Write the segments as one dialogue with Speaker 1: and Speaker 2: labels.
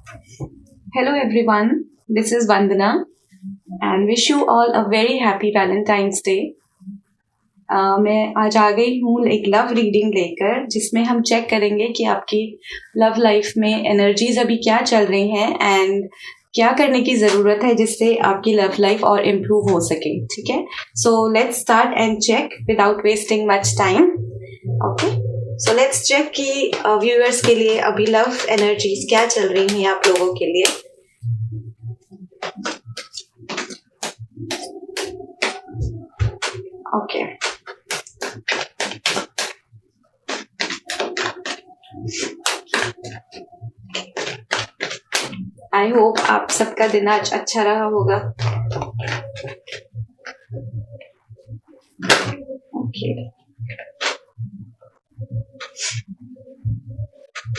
Speaker 1: Hello everyone, this is Vandana and wish you all a very happy Valentine's Day. मैं आज आ गई हूँ एक लव रीडिंग लेकर जिसमें हम चेक करेंगे कि आपकी लव लाइफ में एनर्जीज अभी क्या चल रही हैं एंड क्या करने की ज़रूरत है जिससे आपकी लव लाइफ और इम्प्रूव हो सके. ठीक है, so let's start and check without wasting much time. Okay, so let's check कि व्यूअर्स के लिए अभी लव एनर्जीज क्या चल रही हैं आप लोगों के लिए. ओके, आई होप आप सबका दिन आज अच्छा रहा होगा. ओके,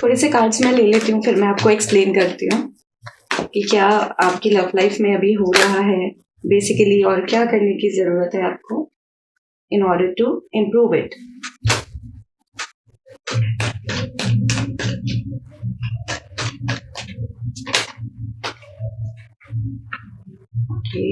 Speaker 1: थोड़े से कार्ड्स मैं ले लेती हूँ, फिर मैं आपको एक्सप्लेन करती हूँ कि क्या आपकी लव लाइफ में अभी हो रहा है बेसिकली और क्या करने की जरूरत है आपको in order to improve it. Okay,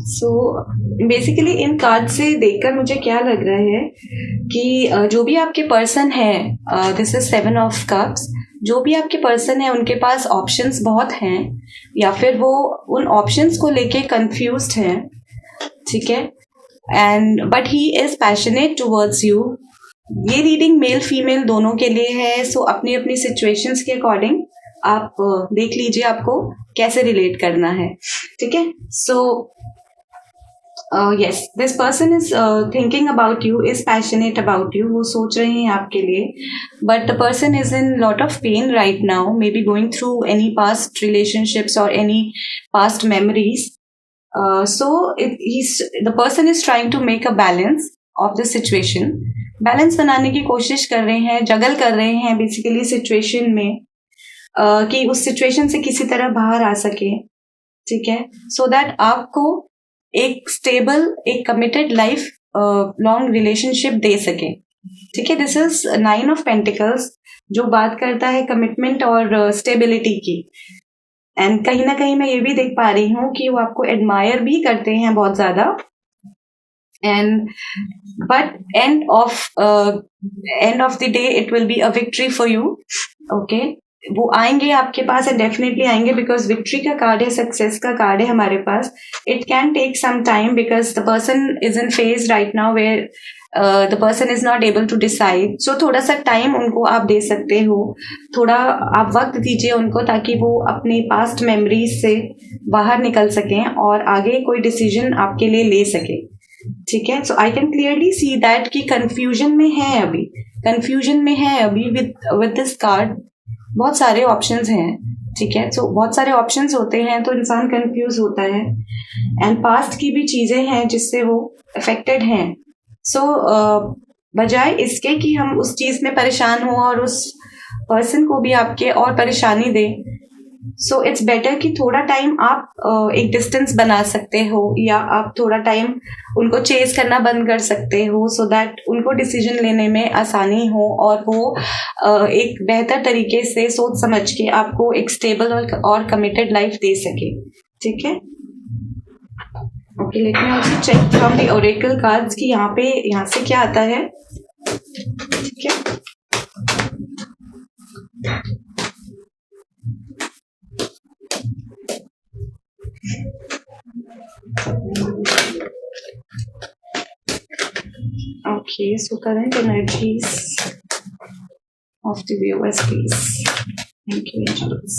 Speaker 1: so basically इन कार्ड से देखकर मुझे क्या लग रहा है कि जो भी आपके पर्सन है, दिस इज 7 ऑफ कप्स. जो भी आपके पर्सन है उनके पास ऑप्शंस बहुत हैं या फिर वो उन ऑप्शंस को लेके कंफ्यूज्ड हैं. ठीक है, and but he is passionate towards you. ये रीडिंग मेल फीमेल दोनों के लिए है. सो अपनी अपनी सिचुएशंस के अकॉर्डिंग आप देख लीजिए आपको कैसे रिलेट करना है. ठीक है, so yes, this person is thinking about you, is passionate about you. वो सोच रहे हैं आपके लिए, but the person is in lot of pain right now, may be going through any past relationships और any past memories. So the person is trying to make a balance of the situation. Balance बनाने की कोशिश कर रहे हैं, जगल कर रहे हैं बेसिकली सिचुएशन में, कि उस सिचुएशन से किसी तरह बाहर आ सके. ठीक है, सो दैट आपको एक स्टेबल, एक कमिटेड लाइफ लॉन्ग रिलेशनशिप दे सके. ठीक है, दिस इज 9 ऑफ पेंटिकल्स जो बात करता है कमिटमेंट और स्टेबिलिटी की. एंड कहीं ना कहीं मैं ये भी देख पा रही हूँ कि वो आपको एडमायर भी करते हैं बहुत ज्यादा. And but end of the day it will be a victory for you. Okay, वो आएंगे आपके पास एंड डेफिनेटली आएंगे बिकॉज विक्ट्री का कार्ड है, सक्सेस का कार्ड है हमारे पास. It can take some time because the person is in phase right now where the person is not able to decide. So थोड़ा सा टाइम उनको आप दे सकते हो, थोड़ा आप वक्त दीजिए उनको ताकि वो अपने पास्ट मेमोरीज से बाहर निकल सकें और आगे कोई डिसीजन आपके लिए ले सके. ठीक है, so I can clearly see that कि कंफ्यूजन में है अभी विद दिस कार्ड. बहुत सारे ऑप्शंस हैं. ठीक है, सो बहुत सारे ऑप्शंस होते हैं तो इंसान कंफ्यूज होता है एंड पास्ट की भी चीजें हैं जिससे वो अफेक्टेड हैं. सो बजाय इसके कि हम उस चीज में परेशान हो और उस पर्सन को भी आपके और परेशानी दे, सो इट्स बेटर कि थोड़ा टाइम आप एक डिस्टेंस बना सकते हो या आप थोड़ा टाइम उनको चेज करना बंद कर सकते हो सो दैट उनको डिसीजन लेने में आसानी हो और वो एक बेहतर तरीके से सोच समझ के आपको एक स्टेबल और कमिटेड लाइफ दे सके. ठीक है, okay, let me also check from the oracle cards कि यहाँ से क्या आता है. ठीक है, okay, so current energies of the viewers, please. Thank you, angels.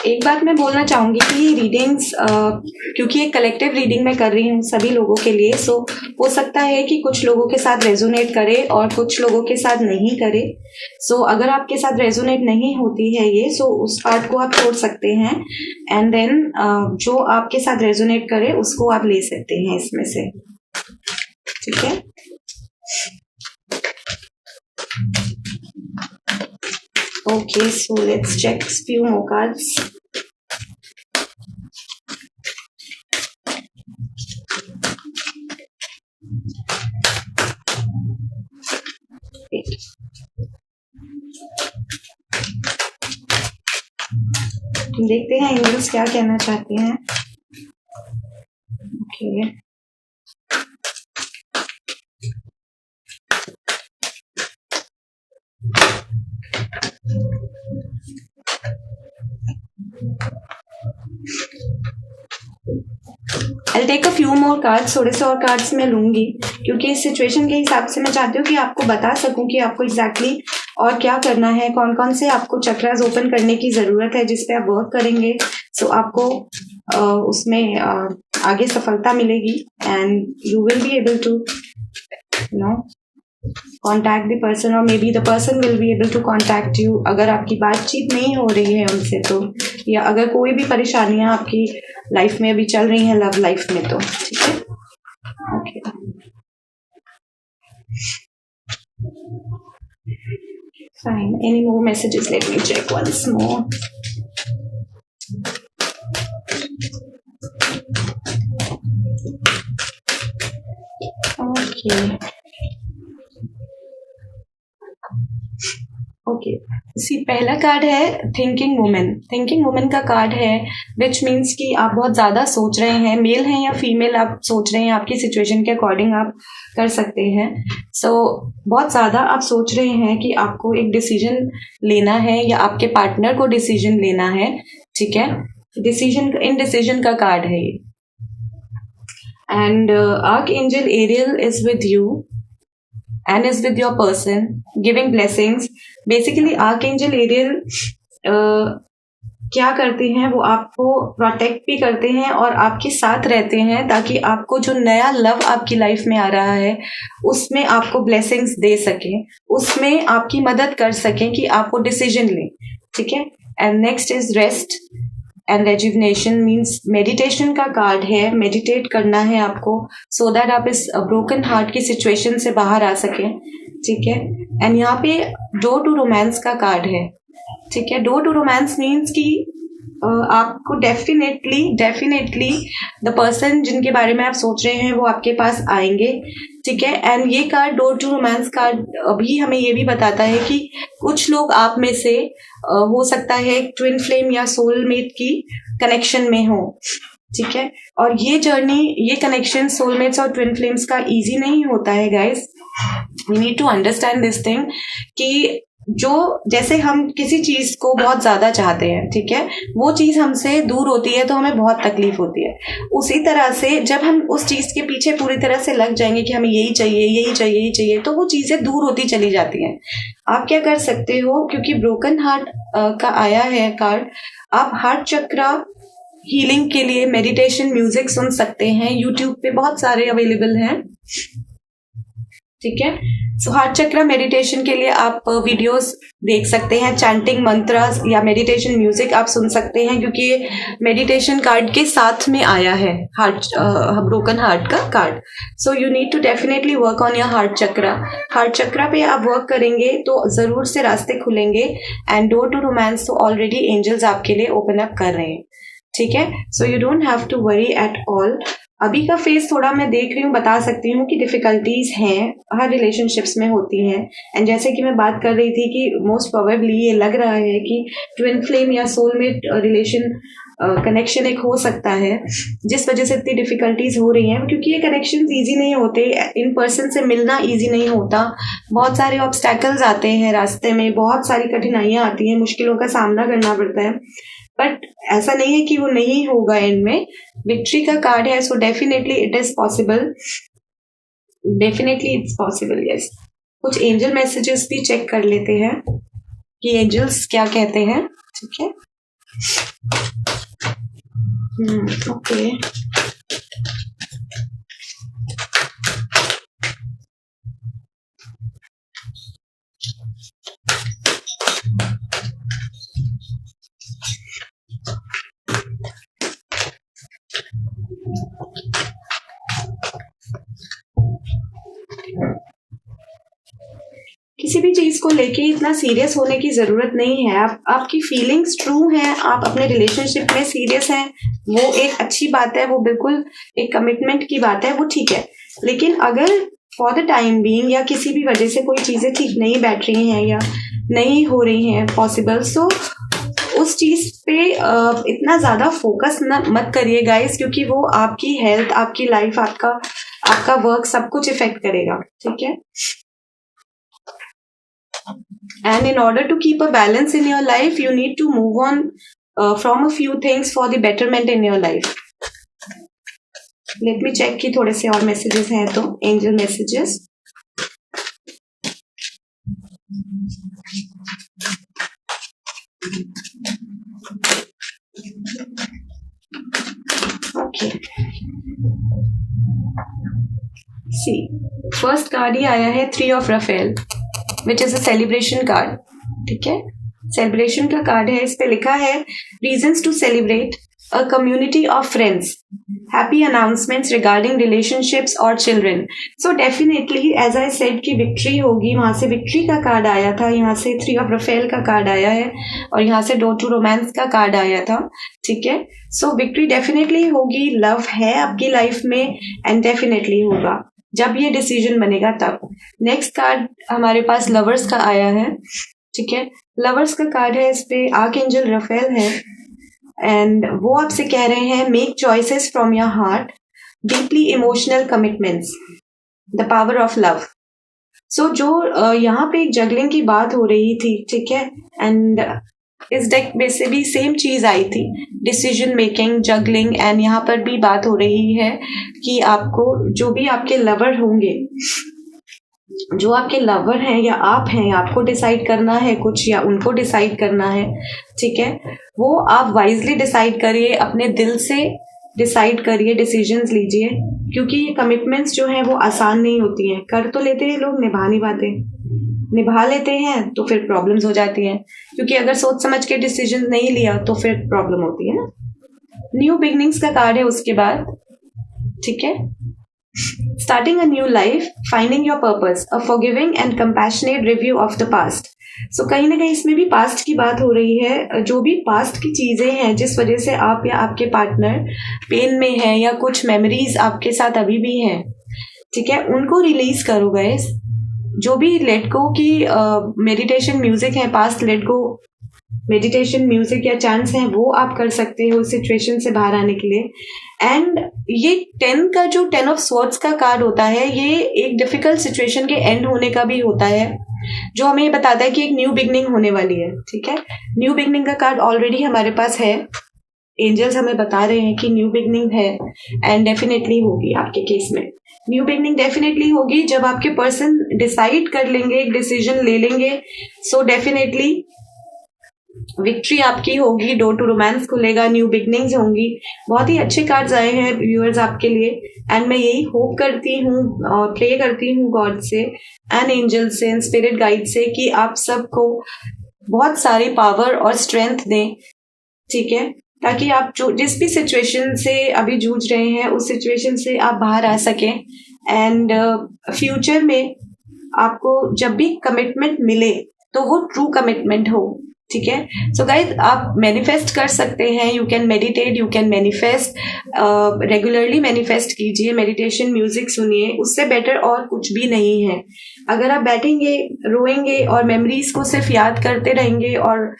Speaker 1: एक बात मैं बोलना चाहूँगी कि रीडिंग्स क्योंकि एक कलेक्टिव रीडिंग मैं कर रही हूँ सभी लोगों के लिए, सो हो सकता है कि कुछ लोगों के साथ रेजोनेट करे और कुछ लोगों के साथ नहीं करे। सो अगर आपके साथ रेजोनेट नहीं होती है ये, सो उस पार्ट को आप छोड़ सकते हैं एंड देन जो आपके साथ रेजोनेट करे उसको आप ले सकते हैं इसमें से। ठीक है, okay, so let's check few more cards. Wait. देखते हैं एंजल्स क्या कहना चाहते हैं। Okay. I'll take a few more cards, थोड़े से और कार्ड्स मैं लूंगी क्योंकि इस सिचुएशन के हिसाब से मैं चाहती हूँ कि आपको बता सकूं कि आपको एग्जैक्टली और क्या करना है, कौन कौन से आपको चक्रास ओपन करने की जरूरत है जिस पे आप वर्क करेंगे। सो आपको उसमें आगे सफलता मिलेगी and you will be able to contact the person और maybe the person will be able to contact you अगर आपकी बातचीत नहीं हो रही है उनसे तो, या अगर कोई भी परेशानियां आपकी लाइफ में अभी चल रही हैं लव लाइफ में तो। ठीक है, okay fine. Any more messages? Let me check once more. Okay see पहला कार्ड है थिंकिंग वुमेन। थिंकिंग वुमेन का कार्ड है विच मीन्स कि आप बहुत ज़्यादा सोच रहे हैं, मेल हैं या फीमेल आप सोच रहे हैं, आपकी सिचुएशन के अकॉर्डिंग आप कर सकते हैं। सो बहुत ज़्यादा आप सोच रहे हैं कि आपको एक डिसीजन लेना है या आपके पार्टनर को डिसीजन लेना है। ठीक है, डिसीजन इनडिसीजन का कार्ड है ये। And archangel Ariel is with you and is with your person giving blessings. Basically archangel Ariel क्या करते हैं, वो आपको प्रोटेक्ट भी करते हैं और आपके साथ रहते हैं ताकि आपको जो नया लव आपकी लाइफ में आ रहा है उसमें आपको ब्लेसिंग्स दे सकें, उसमें आपकी मदद कर सकें कि आपको डिसीजन लें। ठीक है, and next is rest and rejuvenation means meditation का कार्ड है। मेडिटेट करना है आपको सो दैट आप इस ब्रोकन हार्ट की सिचुएशन से बाहर आ सकें। ठीक है, एंड यहाँ पे डोर टू रोमांस का कार्ड है। ठीक है, डोर टू रोमांस मीन्स कि आपको डेफिनेटली द पर्सन जिनके बारे में आप सोच रहे हैं वो आपके पास आएंगे। ठीक है, एंड ये card door to romance card अभी हमें ये भी बताता है कि कुछ लोग आप में से हो सकता है ट्विन फ्लेम या सोलमेट की कनेक्शन में हो। ठीक है, और ये जर्नी, ये कनेक्शन सोलमेट्स और ट्विन फ्लेम्स का इजी नहीं होता है guys. We need to understand this thing कि जो जैसे हम किसी चीज को बहुत ज्यादा चाहते हैं, ठीक है, वो चीज हमसे दूर होती है तो हमें बहुत तकलीफ होती है। उसी तरह से जब हम उस चीज के पीछे पूरी तरह से लग जाएंगे कि हमें यही चाहिए यही चाहिए यही चाहिए, तो वो चीजें दूर होती चली जाती हैं। आप क्या कर सकते हो, क्योंकि ब्रोकन हार्ट का आया है कार्ड, आप हार्ट चक्रा हीलिंग के लिए मेडिटेशन म्यूजिक सुन सकते हैं। यूट्यूब पे बहुत सारे अवेलेबल हैं। ठीक है, सो हार्ट चक्रा मेडिटेशन के लिए आप वीडियोस देख सकते हैं, चैंटिंग मंत्रास या मेडिटेशन म्यूजिक आप सुन सकते हैं, क्योंकि ये मेडिटेशन कार्ड के साथ में आया है हार्ट ब्रोकन हार्ट का card. So you need to definitely work on your heart chakra. Heart chakra पे आप वर्क करेंगे तो जरूर से रास्ते खुलेंगे एंड डोर टू रोमांस तो ऑलरेडी एंजल्स आपके लिए ओपन अप कर रहे हैं। ठीक है, so you don't have to worry at all. अभी का फेज थोड़ा मैं देख रही हूँ, बता सकती हूँ कि डिफिकल्टीज हैं, हर रिलेशनशिप्स में होती हैं। एंड जैसे कि मैं बात कर रही थी कि मोस्ट प्रोबेबली ये लग रहा है कि ट्विन फ्लेम या सोलमेट रिलेशन कनेक्शन एक हो सकता है, जिस वजह से इतनी डिफिकल्टीज हो रही हैं, क्योंकि ये कनेक्शन ईजी नहीं होते, इन पर्सन से मिलना ईजी नहीं होता, बहुत सारे ऑब्स्टैकल्स आते हैं रास्ते में, बहुत सारी कठिनाइयां आती हैं, मुश्किलों का सामना करना पड़ता है। बट ऐसा नहीं है कि वो नहीं होगा, एंड में विक्ट्री का कार्ड है। So definitely it is possible, definitely it's possible. Yes, कुछ एंजल मैसेजेस भी चेक कर लेते हैं कि एंजल्स क्या कहते हैं। ठीक है, ओके। किसी भी चीज को लेके इतना सीरियस होने की जरूरत नहीं है। आपकी फीलिंग्स ट्रू हैं, आप अपने रिलेशनशिप में सीरियस हैं, वो एक अच्छी बात है, वो बिल्कुल एक कमिटमेंट की बात है, वो ठीक है। लेकिन अगर फॉर द टाइम बीइंग या किसी भी वजह से कोई चीजें ठीक नहीं बैठ रही हैं या नहीं हो रही हैं पॉसिबल, सो उस चीज पे इतना ज्यादा फोकस मत करिए गाइस, क्योंकि वो आपकी हेल्थ, आपकी लाइफ, आपका वर्क सब कुछ इफेक्ट करेगा, ठीक है। And in order to keep a balance in your life, you need to move on from a few things for the betterment in your life. Let me check कि थोड़े से और messages हैं तो angel messages. Okay. See, first card ही आया है Three of Raphael, which is a celebration card. ठीक है, सेलिब्रेशन का कार्ड है। इस पे लिखा है reasons to celebrate a community of friends, happy announcements regarding relationships और children. So definitely as I said कि विक्ट्री होगी। वहां से विक्ट्री का कार्ड आया था, यहाँ से थ्री ऑफ रफेल का कार्ड आया है और यहाँ से डोर टू रोमांस का कार्ड आया था, ठीक है। सो विक्ट्री डेफिनेटली होगी, लव है आपकी लाइफ में एंड डेफिनेटली होगा जब ये डिसीजन बनेगा तब। नेक्स्ट कार्ड हमारे पास लवर्स का आया है, ठीक है। लवर्स का कार्ड है, इस पे आर्कएंजल रफेल है एंड वो आपसे कह रहे हैं make choices from your heart, deeply emotional commitments, the power of love. So जो यहाँ पे एक जगलिंग की बात हो रही थी, ठीक है, एंड इस डेक में से भी सेम चीज आई थी, डिसीजन मेकिंग, जगलिंग, एंड यहाँ पर भी बात हो रही है कि आपको जो भी आपके लवर होंगे, जो आपके लवर हैं या आप हैं, आपको डिसाइड करना है कुछ या उनको डिसाइड करना है, ठीक है। वो आप वाइजली डिसाइड करिए, अपने दिल से डिसाइड करिए, डिसीजंस लीजिए, क्योंकि ये कमिटमेंट्स जो हैं वो आसान नहीं होती हैं। कर तो लेते हैं लोग, निभा नहीं पाते, निभा लेते हैं तो फिर प्रॉब्लम्स हो जाती हैं, क्योंकि अगर सोच समझ के डिसीजन नहीं लिया तो फिर प्रॉब्लम होती है ना। न्यू बिगनिंग्स का कार्ड है उसके बाद, ठीक है। Starting a new life, finding your purpose, a forgiving and compassionate review of the past. So कहीं ना कहीं इसमें भी पास्ट की बात हो रही है। जो भी पास्ट की चीजें हैं जिस वजह से आप या आपके पार्टनर पेन में है या कुछ मेमोरीज आपके साथ अभी भी हैं, ठीक है, उनको रिलीज करो गाइस। जो भी लेट गो की मेडिटेशन म्यूजिक है, past let go meditation music या चांट्स हैं, वो आप कर सकते हो उस सिचुएशन से बाहर आने के लिए। एंड ये 10 का जो 10 ऑफ स्वॉर्ड्स का कार्ड होता है, ये एक डिफिकल्ट सिचुएशन के एंड होने का भी होता है, जो हमें ये बताता है कि एक न्यू बिगनिंग होने वाली है, ठीक है। न्यू बिगनिंग का कार्ड ऑलरेडी हमारे पास है, एंजल्स हमें बता रहे हैं कि न्यू बिगनिंग है एंड डेफिनेटली होगी आपके केस में। न्यू बिगनिंग डेफिनेटली होगी जब आपके पर्सन डिसाइड कर लेंगे, एक डिसीजन ले लेंगे। सो डेफिनेटली विक्ट्री आपकी होगी, डोर टू रोमांस खुलेगा, न्यू बिगनिंग्स होंगी। बहुत ही अच्छे कार्ड्स आए हैं व्यूअर्स आपके लिए एंड मैं यही होप करती हूँ और प्रे करती हूँ गॉड से एंड एंजल से एंड स्पिरिट गाइड से कि आप सबको बहुत सारी पावर और स्ट्रेंथ दें, ठीक है, ताकि आप जो जिस भी सिचुएशन से अभी जूझ रहे हैं उस सिचुएशन से आप बाहर आ सकें एंड फ्यूचर में आपको जब भी कमिटमेंट मिले तो वो ट्रू कमिटमेंट हो, ठीक है। सो गाइज आप मैनिफेस्ट कर सकते हैं, you can meditate, you can manifest, regularly manifest कीजिए, मेडिटेशन म्यूजिक सुनिए, उससे बेटर और कुछ भी नहीं है। अगर आप बैठेंगे, रोएंगे और मेमोरीज को सिर्फ याद करते रहेंगे, और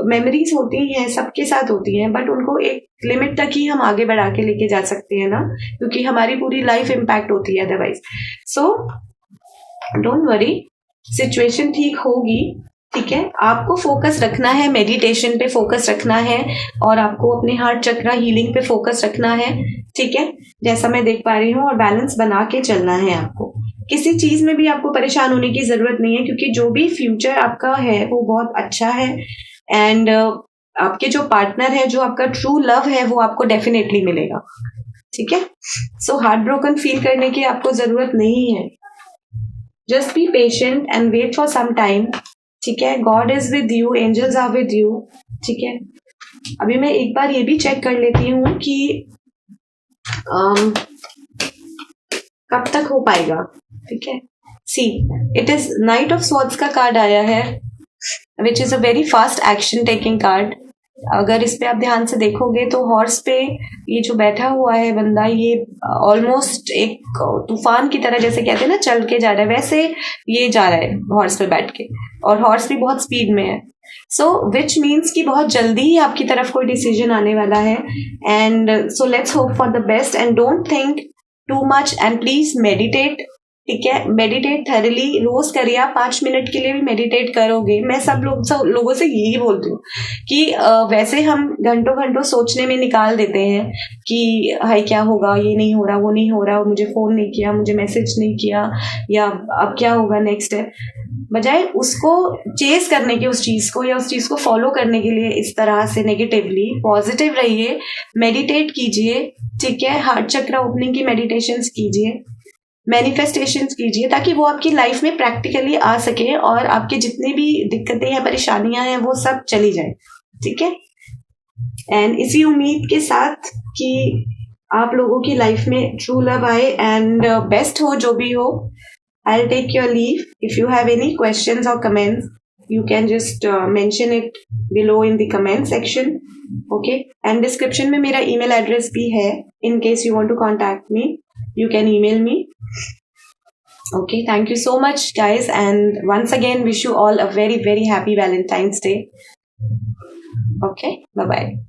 Speaker 1: मेमोरीज होती हैं, सबके साथ होती हैं, बट उनको एक लिमिट तक ही हम आगे बढ़ा के लेके जा सकते हैं ना, क्योंकि हमारी पूरी लाइफ इम्पैक्ट होती है otherwise. So don't worry, situation ठीक होगी, ठीक है। आपको फोकस रखना है, मेडिटेशन पे फोकस रखना है और आपको अपने हार्ट चक्र हीलिंग पे फोकस रखना है, ठीक है, जैसा मैं देख पा रही हूँ, और बैलेंस बना के चलना है आपको। किसी चीज में भी आपको परेशान होने की जरूरत नहीं है, क्योंकि जो भी फ्यूचर आपका है वो बहुत अच्छा है एंड आपके जो पार्टनर है, जो आपका ट्रू लव है, वो आपको डेफिनेटली मिलेगा. ठीक है. सो हार्ट ब्रोकन फील करने की आपको जरूरत नहीं है. Just be patient and wait for some time. ठीक है. God is with you, angels are with you. ठीक है. अभी मैं एक बार ये भी चेक कर लेती हूँ कि कब तक हो पाएगा. ठीक है. See, it is knight of swords का कार्ड आया है, which is a very fast action taking card. अगर इस पे आप ध्यान से देखोगे तो हॉर्स पे ये जो बैठा हुआ है बंदा, ये ऑलमोस्ट एक तूफान की तरह, जैसे कहते हैं ना चल के जा रहा है, वैसे ये जा रहा है हॉर्स पे बैठ के. और हॉर्स भी बहुत स्पीड में है. सो विच मीन्स कि बहुत जल्दी ही आपकी तरफ कोई डिसीजन आने वाला है. And so let's hope for the best and don't think too much and please meditate. ठीक है. मेडिटेट थरली रोज करिए. आप 5 मिनट के लिए भी मेडिटेट करोगे, मैं सब लोगों से यही बोलती हूँ कि वैसे हम घंटों घंटों सोचने में निकाल देते हैं कि हाय क्या होगा, ये नहीं हो रहा, वो नहीं हो रहा, मुझे फोन नहीं किया, मुझे मैसेज नहीं किया, या अब क्या होगा नेक्स्ट है. बजाय उसको चेस करने की, उस चीज को या उस चीज को फॉलो करने के लिए इस तरह से नेगेटिवली पॉजिटिव रहिए. मेडिटेट कीजिए. ठीक है. हार्ट चक्र ओपनिंग की मेडिटेशंस कीजिए, मैनिफेस्टेशंस कीजिए, ताकि वो आपकी लाइफ में प्रैक्टिकली आ सके और आपके जितने भी दिक्कतें या परेशानियां हैं वो सब चली जाए. ठीक है. एंड इसी उम्मीद के साथ कि आप लोगों की लाइफ में ट्रू लव आए एंड बेस्ट हो जो भी हो. I'll take your leave. If you have any questions or comments, you can just mention it below in the comment section. Okay. And description में मेरा email address भी है. In case you want to contact me, you can email me. Okay. Thank you so much, guys. And once again, wish you all a very, very happy Valentine's Day. Okay. Bye-bye.